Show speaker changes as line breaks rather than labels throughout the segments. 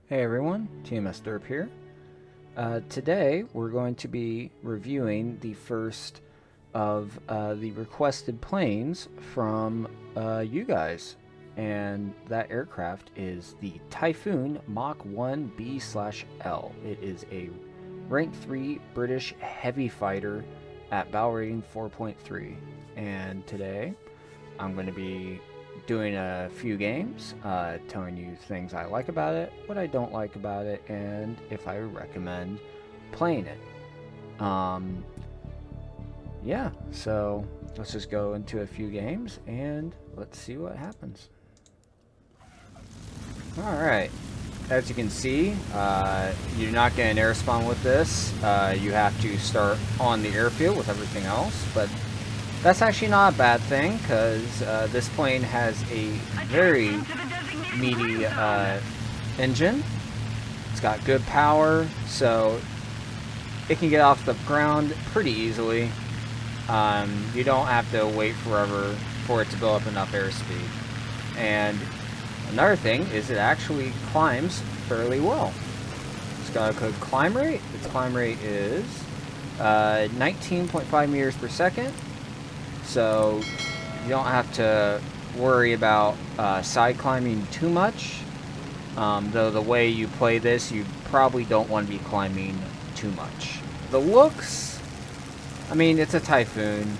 Hey everyone, TMS Derp here. Today we're going to be reviewing the first of the requested planes from you guys. And that aircraft is the Typhoon Mk1b/L. It is a rank 3 British heavy fighter at battle rating 4.3. And today I'm going to be doing a few games, telling you things I like about it, what I don't like about it, and if I recommend playing it. Yeah, so let's just go into a few games and let's see what happens. Alright, as you can see, you're not getting air spawn with this. You have to start on the airfield with everything else, but that's actually not a bad thing, because this plane has a very meaty engine. It's got good power, so it can get off the ground pretty easily. You don't have to wait forever for it to build up enough airspeed. And another thing is it actually climbs fairly well. It's got a good climb rate. Its climb rate is 19.5 meters per second. So you don't have to worry about side climbing too much. Though the way you play this, you probably don't want to be climbing too much. The looks, I mean, it's a Typhoon.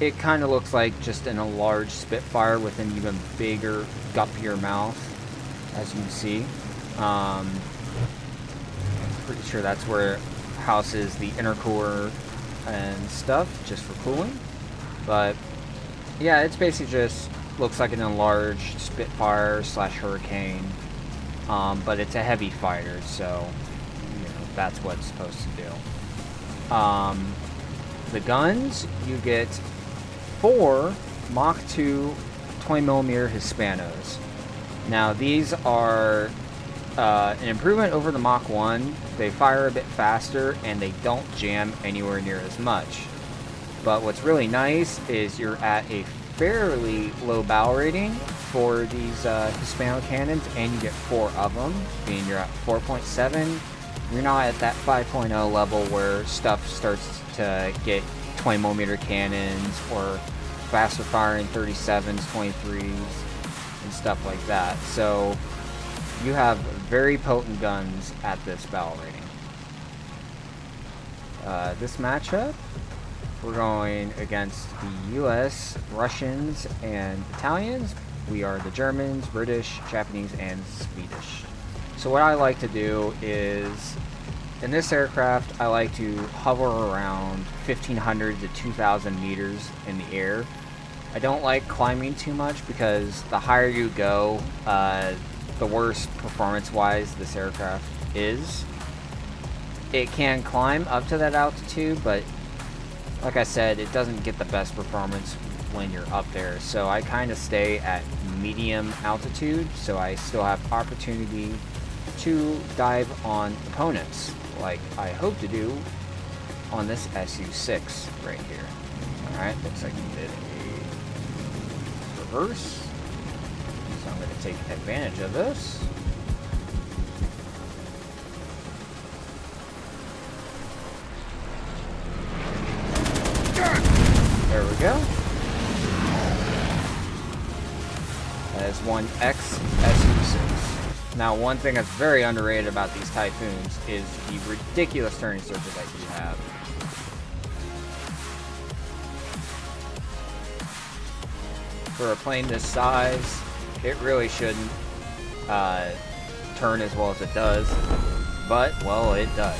It kind of looks like just an enlarged Spitfire with an even bigger, guppier mouth, as you can see. I'm pretty sure that's where it houses the intercooler and stuff, just for cooling. But yeah, it's basically just looks like an enlarged Spitfire / Hurricane, but it's a heavy fighter, so that's what it's supposed to do. The guns, you get 4 Mach 2 20mm Hispanos. Now these are an improvement over the Mach 1. They fire a bit faster and they don't jam anywhere near as much. But what's really nice is you're at a fairly low battle rating for these Hispano cannons, and you get 4 of them, meaning you're at 4.7. You're not at that 5.0 level where stuff starts to get 20mm cannons or faster firing 37s, 23s, and stuff like that. So you have very potent guns at this battle rating. This matchup, we're going against the US, Russians, and Italians. We are the Germans, British, Japanese, and Swedish. So what I like to do is, in this aircraft, I like to hover around 1,500 to 2,000 meters in the air. I don't like climbing too much because the higher you go, the worse performance-wise this aircraft is. It can climb up to that altitude, but like I said, it doesn't get the best performance when you're up there, so I kind of stay at medium altitude, so I still have opportunity to dive on opponents, like I hope to do on this SU-6 right here. Alright, looks like we did a reverse, so I'm going to take advantage of this. There we go. That is one XSU-6. Now, one thing that's very underrated about these Typhoons is the ridiculous turning circuit that you have. For a plane this size, it really shouldn't turn as well as it does, but, well, it does.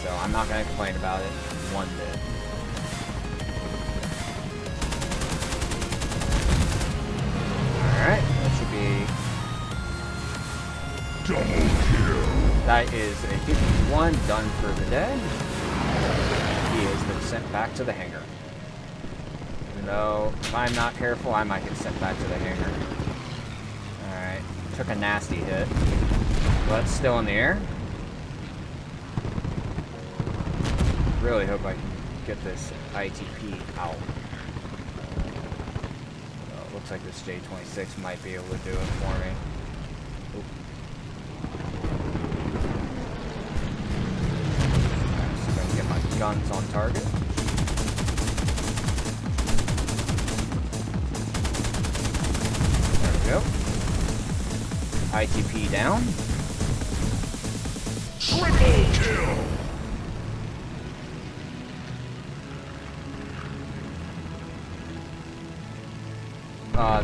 So I'm not going to complain about it one bit. Alright, that should be... double kill. That is a 51 done for the day. He has been sent back to the hangar. Even though, if I'm not careful, I might get sent back to the hangar. Alright, took a nasty hit. But still in the air. Really hope I can get this ITP out. Looks like this J26 might be able to do it for me. Oop. guns on target. There we go. ITP down.
Triple kill!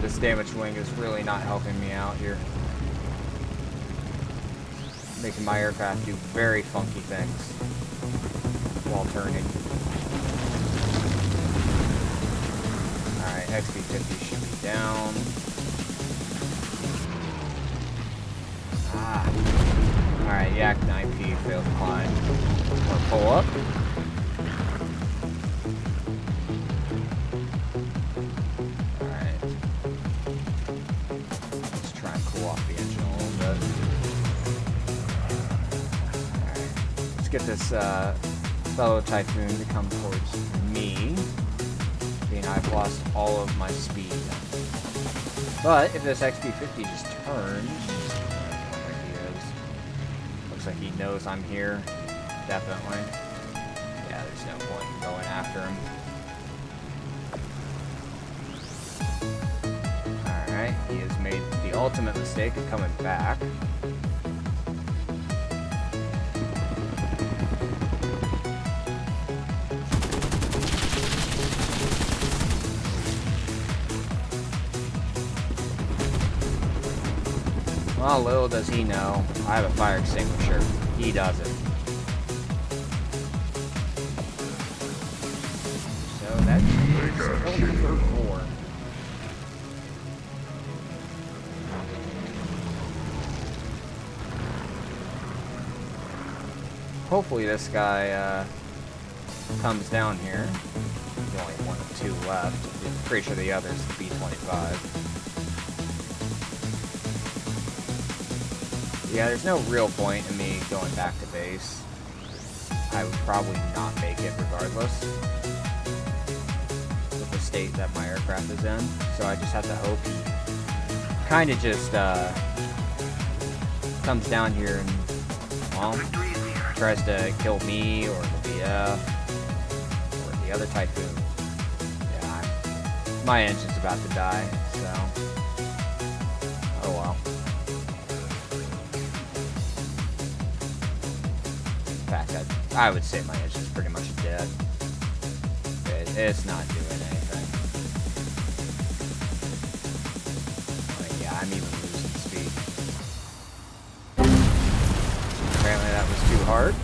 This damaged wing is really not helping me out here. Making my aircraft do very funky things while turning. Alright, XP-50 should be down. Alright, Yak 9P failed to climb. Or pull up. Alright. Let's try and cool off the engine a little bit. Alright. Let's get this fellow Typhoon to come towards me. Being I've lost all of my speed. But if this XP-50 just turns, like he knows I'm here, definitely. Yeah, there's no point in going after him. Alright, he has made the ultimate mistake of coming back. Well, little does he know, I have a fire extinguisher. He doesn't. So that's number 4. Hopefully this guy comes down here. There's only 1 of 2 left. I'm pretty sure the other's the B-25. Yeah, there's no real point in me going back to base. I would probably not make it regardless with the state that my aircraft is in. So I just have to hope he kind of just comes down here and, well, tries to kill me or the BF or the other Typhoon. Yeah, my engine's about to die, so oh well. In fact, I would say my engine's pretty much dead. It's not doing anything. Like, yeah, I'm even losing speed. Apparently that was too hard.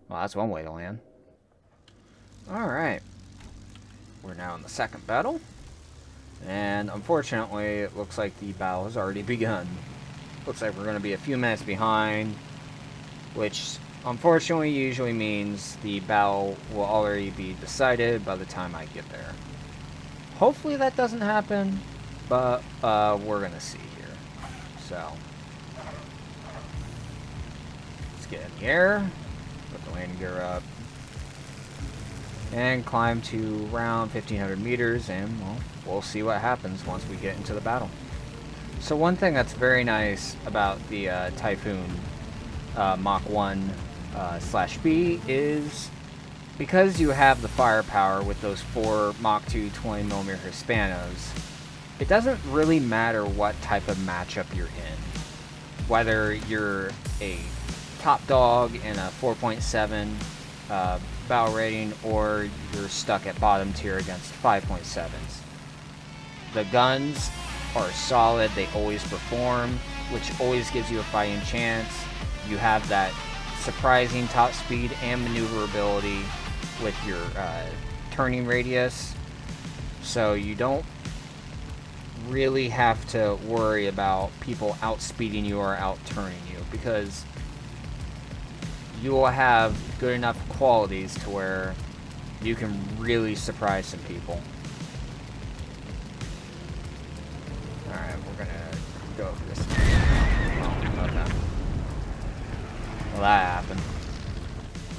Well, that's one way to land. Alright. We're now in the second battle. And unfortunately, it looks like the battle has already begun. Looks like we're going to be a few minutes behind, which unfortunately usually means the battle will already be decided by the time I get there. Hopefully that doesn't happen, but we're going to see here. So, let's get in the air, put the landing gear up, and climb to around 1,500 meters, and well, we'll see what happens once we get into the battle. So one thing that's very nice about the Typhoon Mk1/b is because you have the firepower with those 4 Mach 2 20mm Hispanos, it doesn't really matter what type of matchup you're in. Whether you're a top dog in a 4.7 battle rating, or you're stuck at bottom tier against 5.7s. The guns are solid, they always perform, which always gives you a fighting chance. You have that surprising top speed and maneuverability with your turning radius, so you don't really have to worry about people outspeeding you or out-turning you, because you will have good enough qualities to where you can really surprise some people. Alright, we're gonna go over this. Oh, okay. Well, that happened.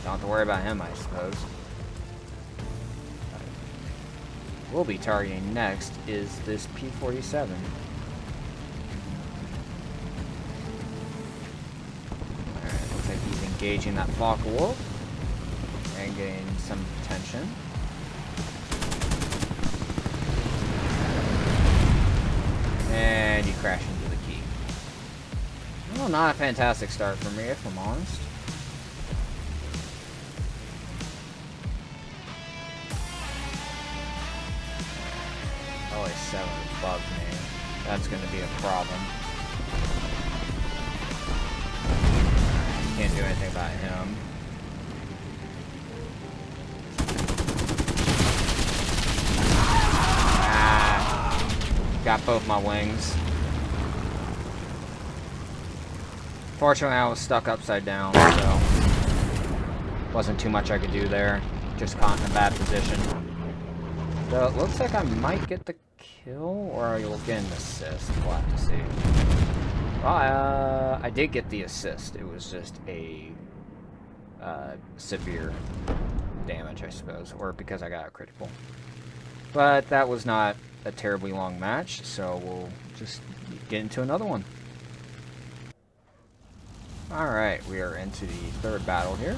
Don't have to worry about him, I suppose. We'll be targeting next is this P-47. engaging that Focke-Wulf and getting some attention. And you crash into the key. Well, not a fantastic start for me, if I'm honest. Oh, a 7 above me. That's going to be a problem. Can't do anything about him. Got both my wings. Fortunately, I was stuck upside down, so wasn't too much I could do there. Just caught in a bad position. So it looks like I might get the kill, or I will get an assist. We'll have to see. Well, I did get the assist. It was just a severe damage, I suppose, or because I got a critical. But that was not a terribly long match, so we'll just get into another one. Alright, we are into the third battle here.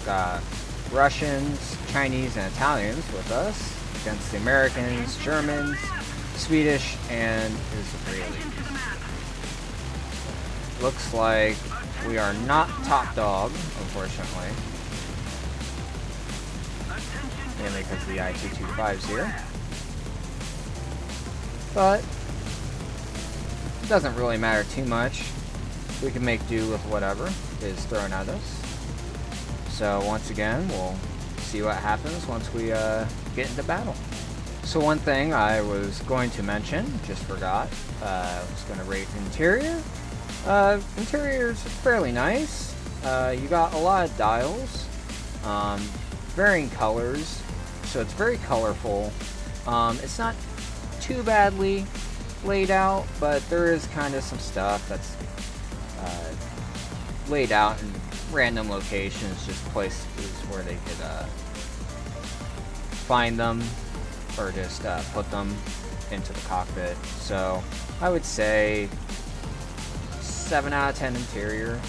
Got Russians, Chinese, and Italians with us against the Americans, Germans, Swedish, and Israelis. Looks like we are not top dog, unfortunately. Mainly because the I-225's here. But it doesn't really matter too much. We can make do with whatever is thrown at us. So once again, we'll see what happens once we get into battle. So one thing I was going to mention, just forgot, I was going to rate interior. Interior is fairly nice. You got a lot of dials, varying colors, so it's very colorful. It's not too badly laid out, but there is kind of some stuff that's laid out in random locations, just places where they could find them or just put them into the cockpit. So I would say 7 out of 10 interior.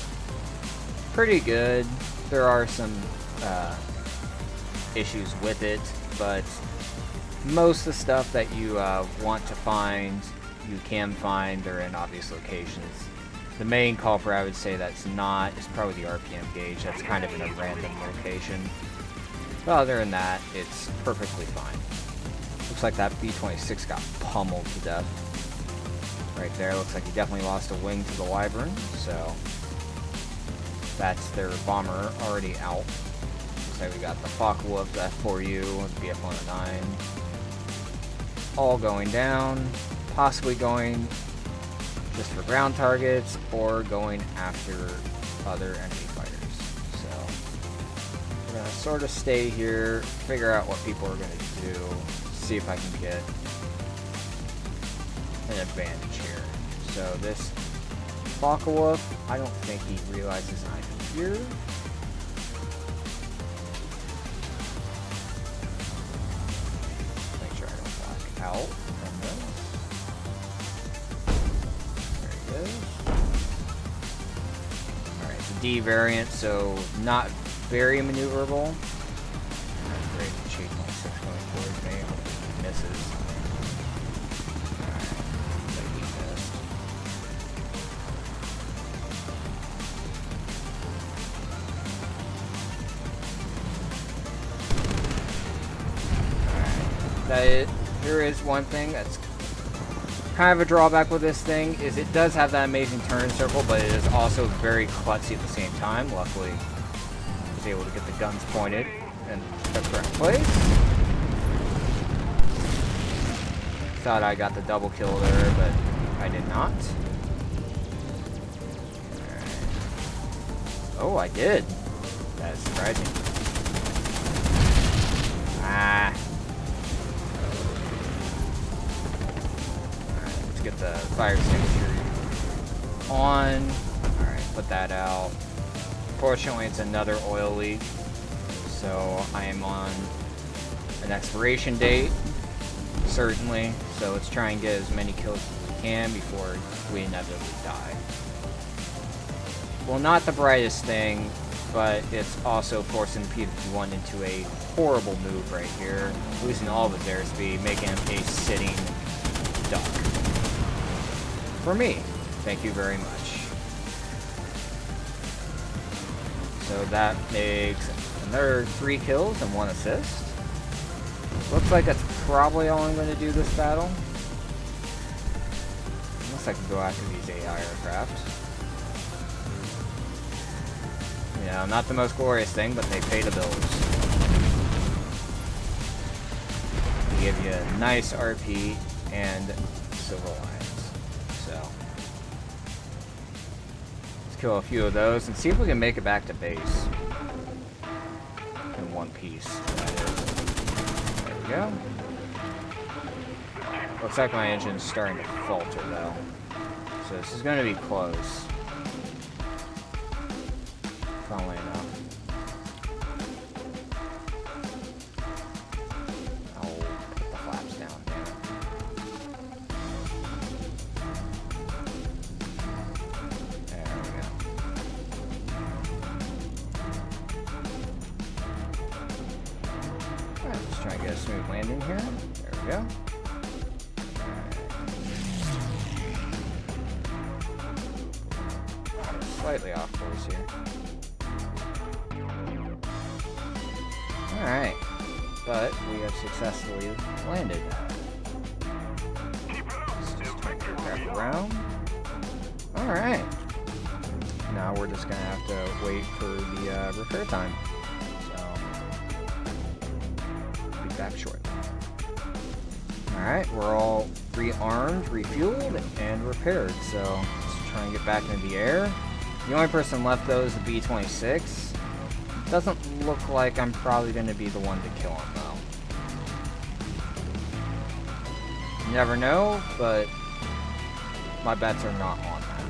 Pretty good. There are some issues with it, but most of the stuff that you want to find, you can find. They're in obvious locations. The main culprit I would say that's not is probably the RPM gauge. That's kind of in a random location. But other than that, it's perfectly fine. Looks like that B-26 got pummeled to death. Right there, looks like he definitely lost a wing to the Wyvern, so that's their bomber already out. Looks like we got the Focke-Wulf, the F4U, the BF-109, all going down, possibly going just for ground targets or going after other enemy fighters. So we're gonna sort of stay here, figure out what people are gonna do, see if I can get an advantage here. So this Focke-Wulf, I don't think he realizes I'm here. Make sure I don't black out from this. There he is. Alright, it's a D variant, so not very maneuverable. Great, G26 going towards me. Hopefully he misses. There is one thing that's kind of a drawback with this thing, is it does have that amazing turn circle, but it is also very klutzy at the same time. Luckily, I was able to get the guns pointed in the correct place. Thought I got the double kill there, but I did not. Alright. Oh, I did. That is surprising. Ah. Get the fire extinguisher on. Alright, put that out. Fortunately, it's another oil leak, so I am on an expiration date, certainly. So let's try and get as many kills as we can before we inevitably die. well, not the brightest thing, but it's also forcing P-51 into a horrible move right here, losing all of his airspeed, making him a sitting duck. For me, thank you very much. So that makes another 3 kills and 1 assist. Looks like that's probably all I'm going to do this battle. Unless I can go after these AI aircraft. You know, not the most glorious thing, but they pay the bills. They give you a nice RP and silver lines. So, let's kill a few of those and see if we can make it back to base. In one piece, that is. There we go. Looks like my engine's starting to falter, though. So this is going to be close. Funnily enough. I'll put the flaps down, damn it. There we go. Alright, let's try and get a smooth landing here. There we go. Slightly off course here. Alright, but we have successfully landed. Let's just turn the aircraft around. Alright. Now we're just gonna have to wait for the repair time. So, be back shortly. Alright, we're all rearmed, refueled, and repaired. So, let's try and get back into the air. The only person left, though, is the B-26. Doesn't look like I'm probably going to be the one to kill him, though. You never know, but my bets are not on that.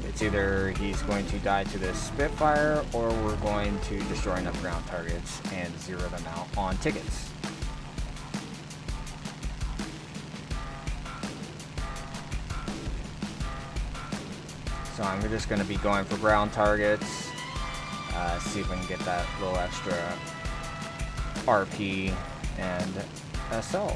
It's either he's going to die to this Spitfire, or we're going to destroy enough ground targets and zero them out on tickets. So I'm just going to be going for ground targets. See if we can get that little extra RP and SL.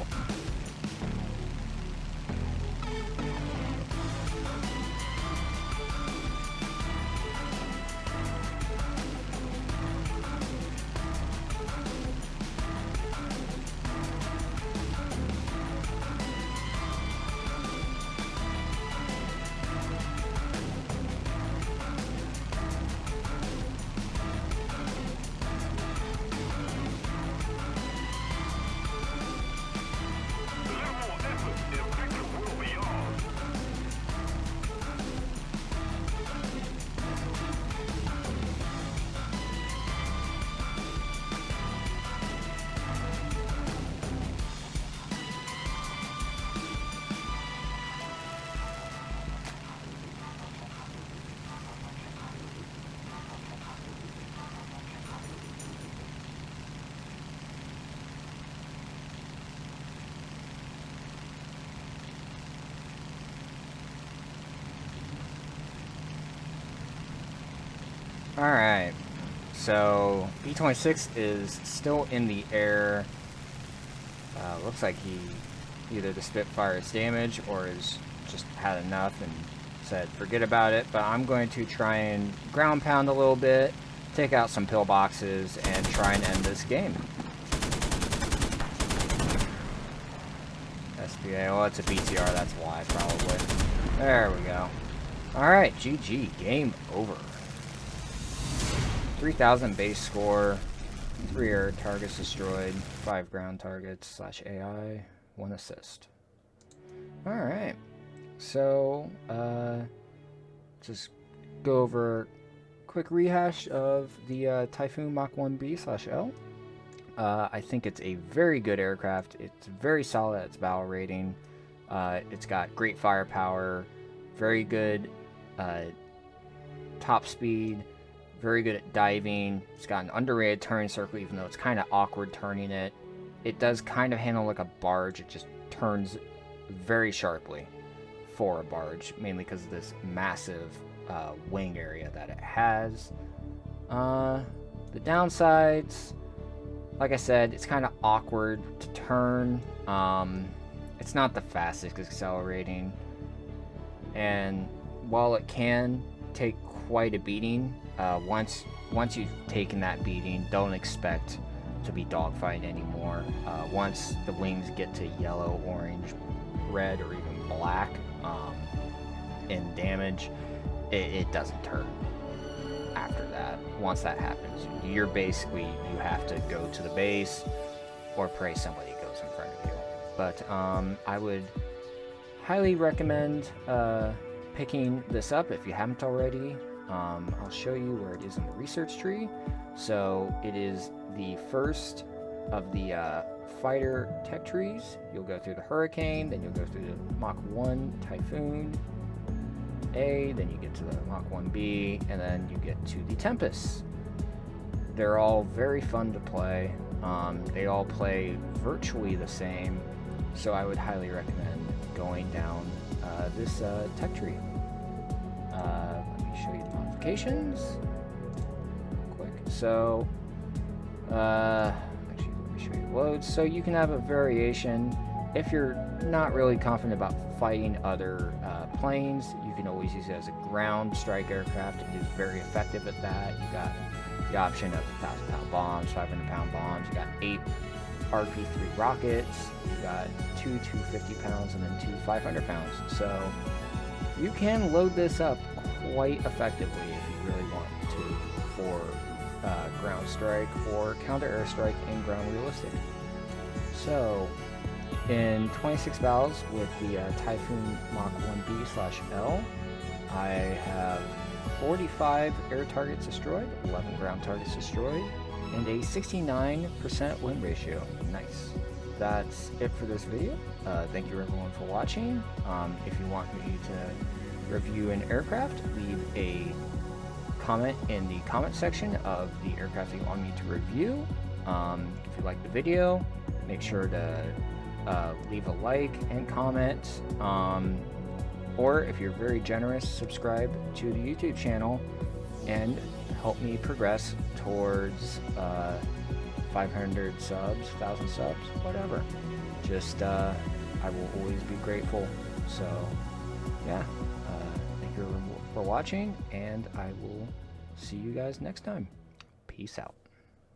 Alright, so B-26 is still in the air. Looks like either the Spitfire is damaged or has just had enough and said forget about it. But I'm going to try and ground pound a little bit, take out some pillboxes, and try and end this game. SPA, well, it's a BTR, that's why, probably. There we go. Alright, GG, game over. 3,000 base score, 3 air targets destroyed, 5 ground targets / AI, 1 assist. Alright, so just go over a quick rehash of the Typhoon Mk1b / L. I think it's a very good aircraft. It's very solid at its battle rating. It's got great firepower, very good top speed, very good at diving. It's got an underrated turning circle, even though it's kind of awkward turning it. It does kind of handle like a barge. It just turns very sharply for a barge, mainly because of this massive wing area that it has. The downsides, like I said, it's kind of awkward to turn. It's not the fastest accelerating, and while it can take quite a beating, once you've taken that beating, don't expect to be dogfighting anymore. Once the wings get to yellow, orange, red, or even black in damage, it doesn't turn after that. Once that happens, you're basically, you have to go to the base or pray somebody goes in front of you. But I would highly recommend picking this up if you haven't already. I'll show you where it is in the research tree. So it is the first of the fighter tech trees. You'll go through the Hurricane, then you'll go through the Mk1 Typhoon A, then you get to the Mk1b, and then you get to the Tempest. They're all very fun to play. They all play virtually the same, so I would highly recommend going down this tech tree. Let me show you the modifications real quick. So actually, let me show you the loads. So you can have a variation. If you're not really confident about fighting other planes, you can always use it as a ground strike aircraft. It is very effective at that. You got the option of 1,000-pound bombs, 500-pound bombs. You got 8 RP3 rockets. You got 2 250 pounds and then 2 500 pounds. So you can load this up quite effectively if you really want to for ground strike or counter airstrike and ground realistic. So in 26 battles with the Typhoon Mk1b/L, I have 45 air targets destroyed, 11 ground targets destroyed, and a 69% win ratio. Nice. That's it for this video. Thank you everyone for watching. If you want me to review an aircraft, leave a comment in the comment section of the aircraft that you want me to review. If you like the video, make sure to leave a like and comment, or if you're very generous, subscribe to the YouTube channel and help me progress towards 500 subs, 1,000 subs, whatever. Just I will always be grateful. So yeah, thank you for watching, and I will see you guys next time. Peace out.